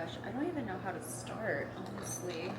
gosh, I don't even know how to start, honestly.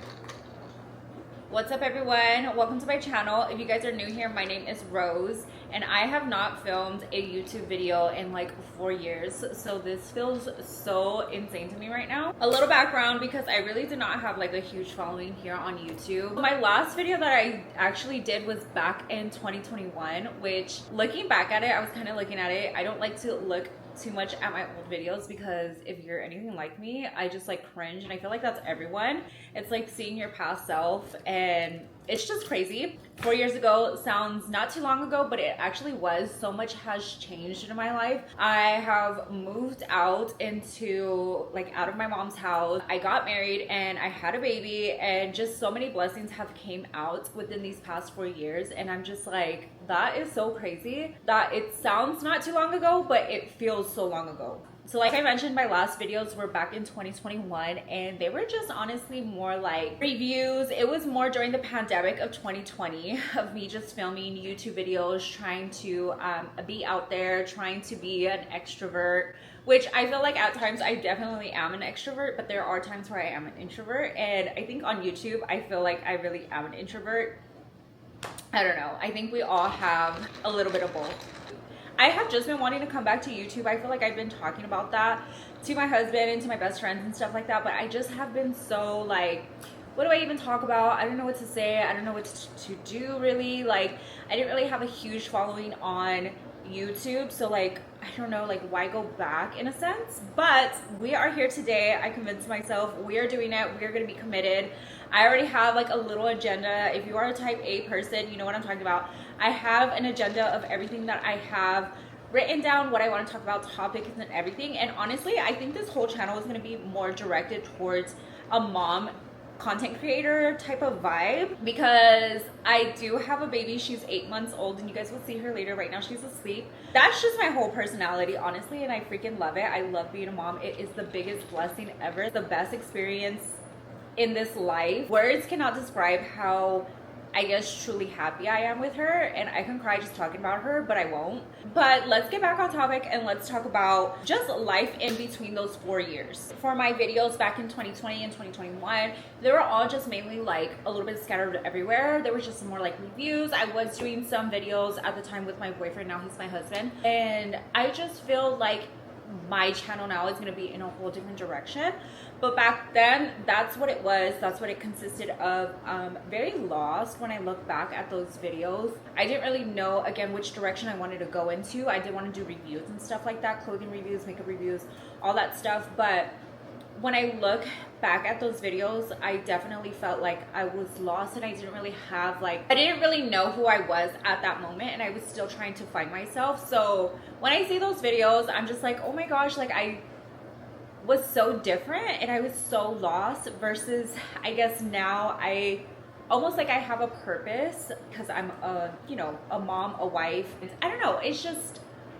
What's up, everyone? Welcome to my channel. If you guys are new here, my name is Rose, and I have not filmed a YouTube video in like 4 years, so this feels so insane to me right now. A little background, because I really did not have like a huge following here on YouTube. My last video that I actually did was back in 2021, which, looking back at it, I was kind of looking at it, I don't like to look too much at my old videos, because if you're anything like me, I just like cringe, and I feel like that's everyone. It's like seeing your past self, and it's just crazy. 4 years ago sounds not too long ago, but it actually was. So much has changed in my life. I have moved out out of my mom's house. I got married and I had a baby, and just so many blessings have came out within these past 4 years, and I'm just like, that is so crazy that it sounds not too long ago, but it feels so long ago. So like I mentioned, my last videos were back in 2021, and they were just honestly more like reviews. It was more during the pandemic of 2020 of me just filming YouTube videos, trying to be out there, trying to be an extrovert, which I feel like at times I definitely am an extrovert, but there are times where I am an introvert. And I think on YouTube, I feel like I really am an introvert. I don't know. I think we all have a little bit of both. I have just been wanting to come back to YouTube. I feel like I've been talking about that to my husband and to my best friends and stuff like that, but I just have been so like, what do I even talk about? I don't know what to say. I don't know what to do, really. Like, I didn't really have a huge following on YouTube, so like, I don't know, like, why go back in a sense? But we are here today. I convinced myself we are doing it. We are going to be committed. I already have like a little agenda. If you are a type A person, you know what I'm talking about. I have an agenda of everything that I have written down, what I want to talk about, topics and everything. And honestly, I think this whole channel is going to be more directed towards a mom content creator type of vibe, because I do have a baby. She's 8 months old, and you guys will see her later. Right now she's asleep. That's just my whole personality, honestly, and I freaking love it. I love being a mom. It is the biggest blessing ever, the best experience in this life. Words cannot describe how, I guess, truly happy I am with her, and I can cry just talking about her, but I won't. But let's get back on topic and let's talk about just life in between those 4 years. For my videos back in 2020 and 2021, they were all just mainly like a little bit scattered everywhere. There was just some more like reviews. I was doing some videos at the time with my boyfriend, now he's my husband, and I just feel like my channel now is going to be in a whole different direction. But back then, that's what it was. That's what it consisted of. Very lost when I look back at those videos. I didn't really know, again, which direction I wanted to go into. I did want to do reviews and stuff like that, clothing reviews, makeup reviews, all that stuff. But when I look back at those videos, I definitely felt like I was lost, and I didn't really have like, I didn't really know who I was at that moment, and I was still trying to find myself. So when I see those videos, I'm just like, oh my gosh, like I was so different and I was so lost, versus I guess now I almost like I have a purpose, because I'm a, you know, a mom, a wife. I don't know, it's just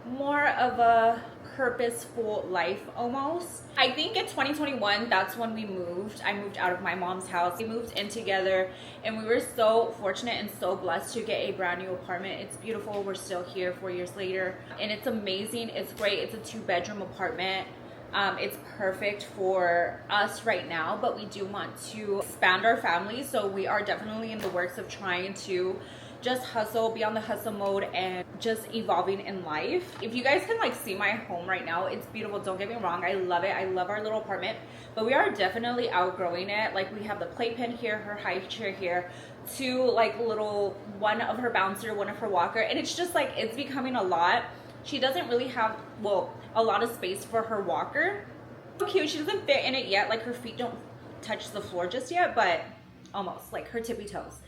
more of a purposeful life almost. I think in 2021, that's when we moved. I moved out of my mom's house. We moved in together, and we were so fortunate and so blessed to get a brand new apartment. It's beautiful. We're still here 4 years later, and it's amazing. It's great. It's a 2-bedroom apartment. It's perfect for us right now, but we do want to expand our family, so we are definitely in the works of trying to just hustle, be on the hustle mode, and just evolving in life. If you guys can like see my home right now, it's beautiful. Don't get me wrong, I love it. I love our little apartment, but we are definitely outgrowing it. Like, we have the playpen here, her high chair here, 2 like little, one of her bouncer, one of her walker, and it's just like, it's becoming a lot. She doesn't really have, well, a lot of space for her walker. So cute. She doesn't fit in it yet. Like, her feet don't touch the floor just yet, but almost, like her tippy toes.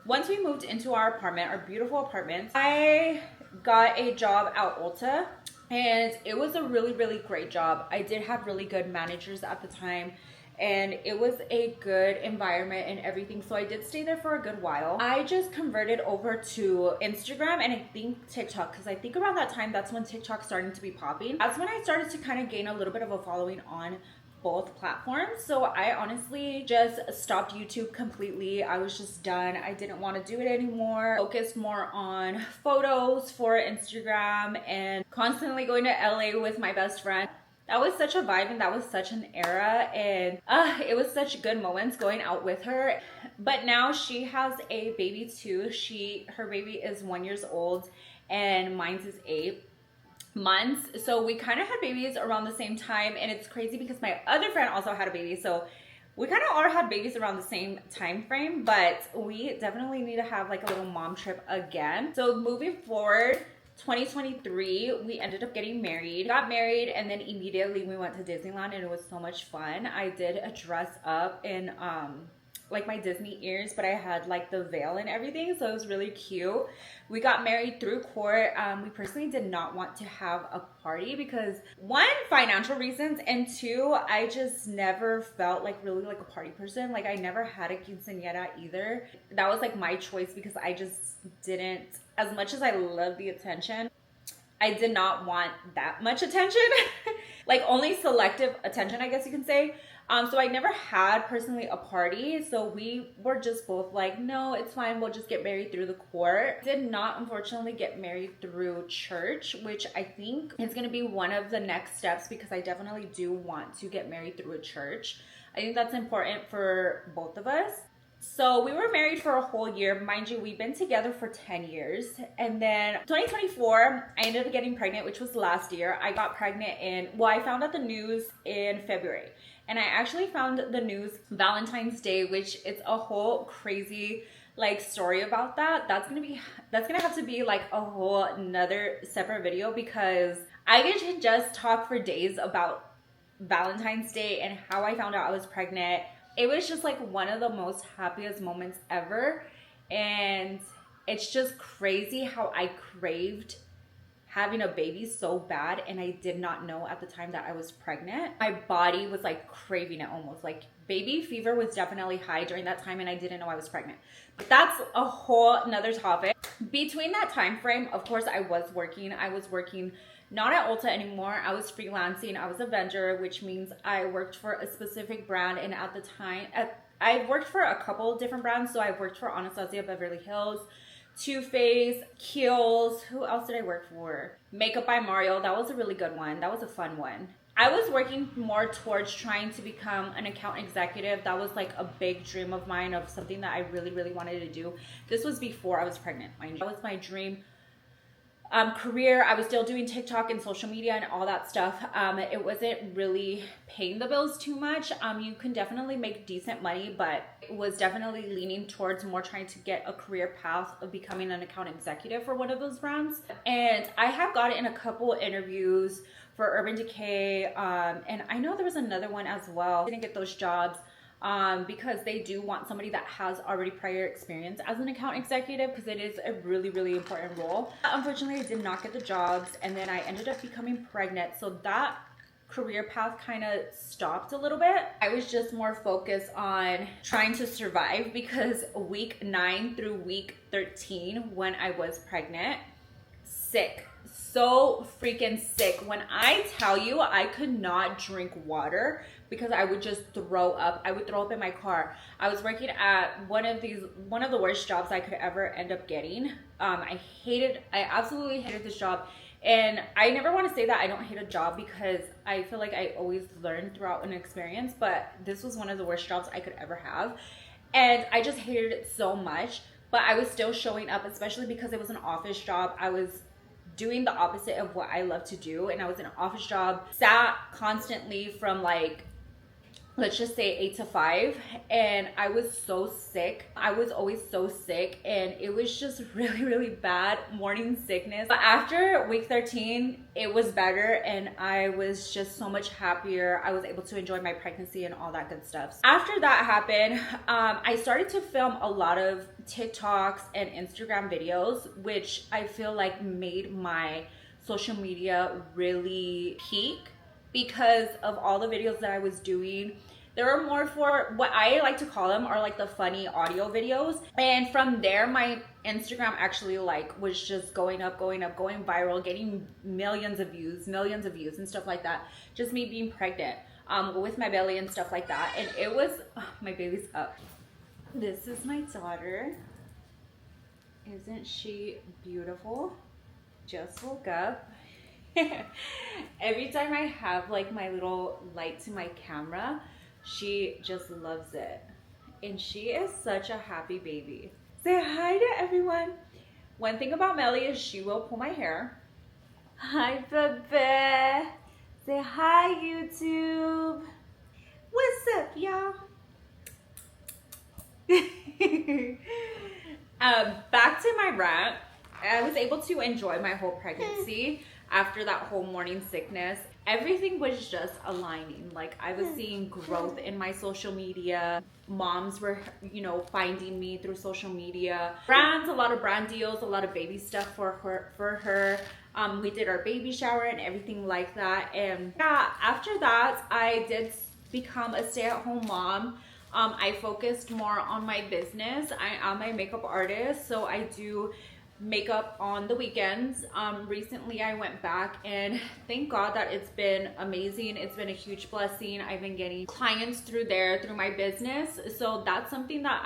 Once we moved into our apartment, our beautiful apartment, I got a job at Ulta, and it was a really, really great job. I did have really good managers at the time, and it was a good environment and everything, so I did stay there for a good while. I just converted over to Instagram and I think TikTok, because I think around that time, that's when TikTok started to be popping. That's when I started to kind of gain a little bit of a following on both platforms. So I honestly just stopped YouTube completely. I was just done. I didn't want to do it anymore. Focused more on photos for Instagram and constantly going to LA with my best friend. that was such a vibe and that was such an era, and it was such good moments going out with her. But now she has a baby too. Her baby is 1 year old and mine's is 8 months. So we kind of had babies around the same time, and it's crazy because my other friend also had a baby. So we kind of all had babies around the same time frame, but we definitely need to have like a little mom trip again. So moving forward, 2023, we ended up getting married. Got married, and then immediately we went to Disneyland, and it was so much fun. I did a dress up in like my Disney ears, but I had like the veil and everything, so it was really cute. We got married through court. We personally did not want to have a party because, one, financial reasons, and two, I just never felt like really like a party person. Like I never had a quinceañera either. That was like my choice because I just didn't, as much as I love the attention, I did not want that much attention. Like only selective attention, I guess you can say. So I never had personally a party. So we were just both like, no, it's fine. We'll just get married through the court. Did not, unfortunately, get married through church, which I think is going to be one of the next steps because I definitely do want to get married through a church. I think that's important for both of us. So we were married for a whole year. Mind you, we've been together for 10 years. And then 2024, I ended up getting pregnant, which was last year. I got pregnant I found out the news in February. And I actually found the news Valentine's Day, which it's a whole crazy like story about that. That's gonna have to be like a whole another separate video because I could just talk for days about Valentine's Day and how I found out I was pregnant. It was just like one of the most happiest moments ever. And it's just crazy how I craved having a baby so bad, and I did not know at the time that I was pregnant. My body was like craving it almost. Like baby fever was definitely high during that time, and I didn't know I was pregnant. But that's a whole another topic. Between that time frame, of course, I was working. I was working not at Ulta anymore. I was freelancing. I was a vendor, which means I worked for a specific brand. And at the time, I worked for a couple of different brands. So I worked for Anastasia Beverly Hills, Too Faced, Kiehl's. Who else did I work for? Makeup by Mario. That was a really good one. That was a fun one. I was working more towards trying to become an account executive. That was like a big dream of mine, of something that I really, really wanted to do. This was before I was pregnant, mind you. That was my dream career. I was still doing TikTok and social media and all that stuff. It wasn't really paying the bills too much. You can definitely make decent money, but it was definitely leaning towards more trying to get a career path of becoming an account executive for one of those brands. And I have gotten a couple interviews for Urban Decay, and I know there was another one as well. I didn't get those jobs because they do want somebody that has already prior experience as an account executive, because it is a really, really important role. Unfortunately, I did not get the jobs, and then I ended up becoming pregnant. So that career path kind of stopped a little bit. I was just more focused on trying to survive, because week 9 through week 13 when I was pregnant, sick. So freaking sick. When I tell you, I could not drink water because I would just throw up. I would throw up in my car. I was working at one of the worst jobs I could ever end up getting. I absolutely hated this job. And I never want to say that I don't hate a job, because I feel like I always learn throughout an experience, but this was one of the worst jobs I could ever have. And I just hated it so much, but I was still showing up, especially because it was an office job. I was doing the opposite of what I love to do, and I was in an office job, sat constantly from like, let's just say 8 to 5, and I was so sick. I was always so sick, and it was just really, really bad morning sickness. But after week 13, it was better, and I was just so much happier. I was able to enjoy my pregnancy and all that good stuff. After that happened, I started to film a lot of TikToks and Instagram videos, which I feel like made my social media really peak, because of all the videos that I was doing. There were more for what I like to call them are like the funny audio videos. And from there, my Instagram actually like was just going up, going viral, getting millions of views and stuff like that. Just me being pregnant with my belly and stuff like that. And it was, my baby's up. This is my daughter. Isn't she beautiful? Just woke up. Every time I have like my little light to my camera, she just loves it. And she is such a happy baby. Say hi to everyone. One thing about Melly is she will pull my hair. Hi, baby. Say hi, YouTube. What's up, y'all? Back to my rant. I was able to enjoy my whole pregnancy after that whole morning sickness. Everything was just aligning. Like, I was seeing growth in my social media. Moms were, you know, finding me through social media. Brands, a lot of brand deals, a lot of baby stuff for her. We did our baby shower and everything like that. And yeah, after that, I did become a stay-at-home mom. I focused more on my business. I am a makeup artist, so I do makeup on the weekends. Recently I went back, and thank God that it's been amazing. It's been a huge blessing. I've been getting clients through my business. So that's something that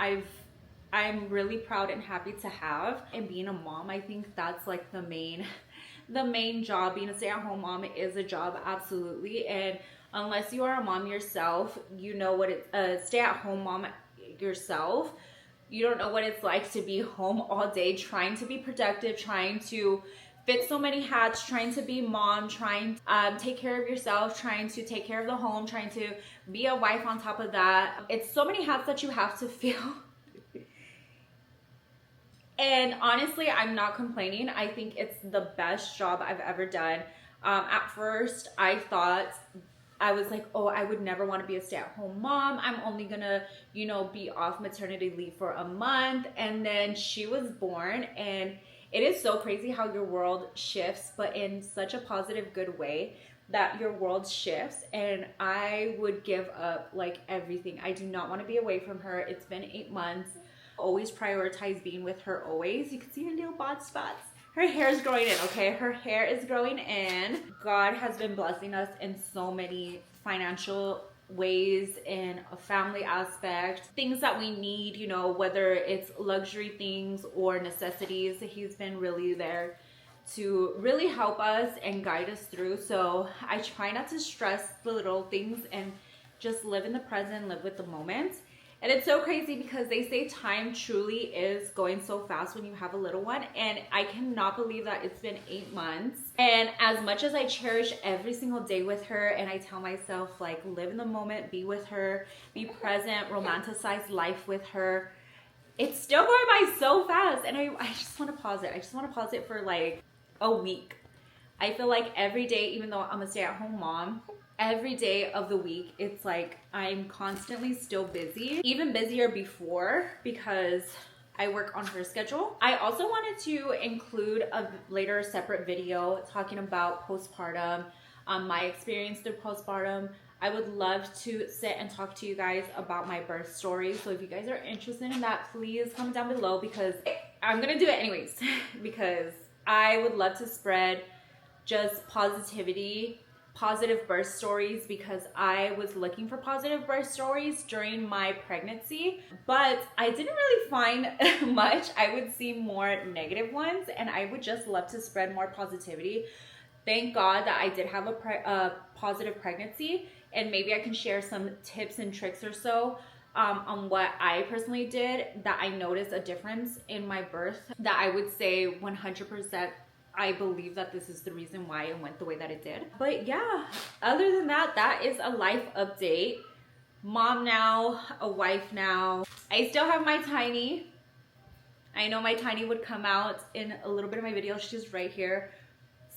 I'm really proud and happy to have. And being a mom, I think that's like the main job. Being a stay-at-home mom is a job, absolutely. And unless you are a mom yourself, you know what it's a stay-at-home mom yourself. You don't know what it's like to be home all day, trying to be productive, trying to fit so many hats, trying to be mom, trying to take care of yourself, trying to take care of the home, trying to be a wife on top of that. It's so many hats that you have to fill. And honestly, I'm not complaining. I think it's the best job I've ever done. At first, I thought, I was like, oh, I would never want to be a stay-at-home mom. I'm only gonna, you know, be off maternity leave for a month. And then she was born, and it is so crazy how your world shifts, but in such a positive, good way, that your world shifts. And I would give up like everything. I do not want to be away from her. It's been 8 months. Always prioritize being with her always. You can see her little bod spots. Her hair is growing in, okay? Her hair is growing in. God has been blessing us in so many financial ways, in a family aspect, things that we need, you know, whether it's luxury things or necessities. He's been really there to really help us and guide us through. So I try not to stress the little things and just live in the present, live with the moment. And it's so crazy because they say time truly is going so fast when you have a little one. And I cannot believe that it's been 8 months. And as much as I cherish every single day with her, and I tell myself, like, live in the moment, be with her, be present, romanticize life with her, it's still going by so fast. And I just want to pause it. I just want to pause it for like a week. I feel like every day, even though I'm a stay-at-home mom, every day of the week, it's like I'm constantly still busy, even busier before, because I work on her schedule. I also wanted to include a later separate video talking about postpartum, my experience through postpartum. I would love to sit and talk to you guys about my birth story. So if you guys are interested in that, please comment down below, because I'm gonna do it anyways because I would love to spread just positivity, positive birth stories, because I was looking for positive birth stories during my pregnancy, but I didn't really find much. I would see more negative ones, and I would just love to spread more positivity. Thank God that I did have a positive pregnancy, and maybe I can share some tips and tricks or so on what I personally did that I noticed a difference in my birth, that I would say 100% I believe that this is the reason why it went the way that it did. But yeah, other than that, that is a life update. Mom now, a wife now. I still have my tiny. I know my tiny would come out in a little bit of my video. She's right here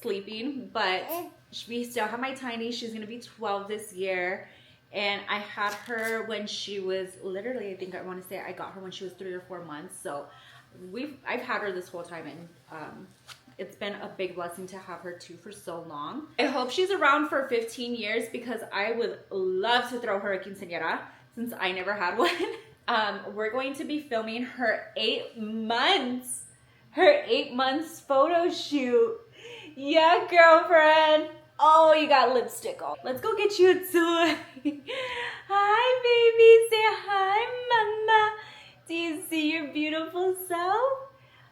sleeping, but we still have my tiny. She's gonna be 12 this year. And I had her when she was literally, I think I want to say I got her when she was 3 or 4 months. So I've had her this whole time, and it's been a big blessing to have her too for so long. I hope she's around for 15 years because I would love to throw her a quinceañera since I never had one. We're going to be filming her 8 months photo shoot. Yeah, girlfriend. Oh, you got lipstick on. Let's go get you a toy. Hi, baby. Say hi, mama. Do you see your beautiful self?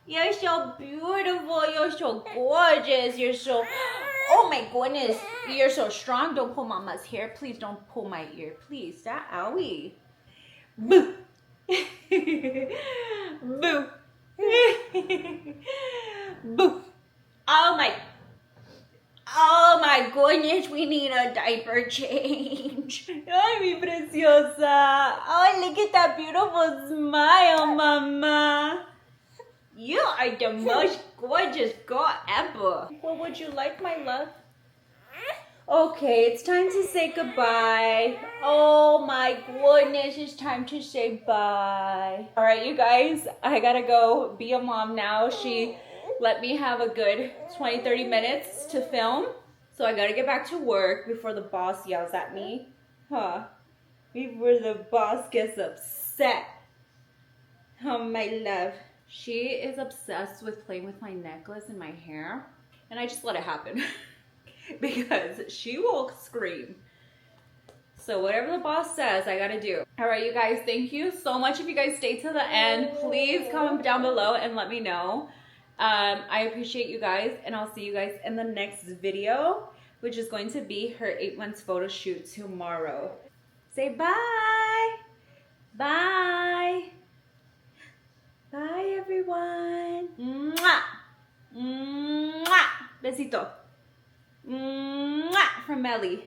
You're so beautiful. You're so gorgeous. You're so... Oh my goodness. You're so strong. Don't pull mama's hair. Please don't pull my ear. Please. That owie. Boo. Boo. Boo. Oh my goodness, we need a diaper change. Ay, mi preciosa. Oh, look at that beautiful smile, mama. You are the most gorgeous girl ever. What would you like, my love? Okay, it's time to say goodbye. Oh my goodness, it's time to say bye. All right, you guys, I gotta go be a mom now. She let me have a good 20-30 minutes to film. So I gotta get back to work before the boss yells at me. Huh? Before the boss gets upset. Oh my love. She is obsessed with playing with my necklace and my hair. And I just let it happen. Because she will scream. So whatever the boss says, I gotta do. All right, you guys, thank you so much. If you guys stay to the end, please comment down below and let me know. I appreciate you guys, and I'll see you guys in the next video, which is going to be her 8 months photo shoot tomorrow. Say bye. Bye. Bye, everyone. Mwah. Mwah. Besito. Mwah. From Melly.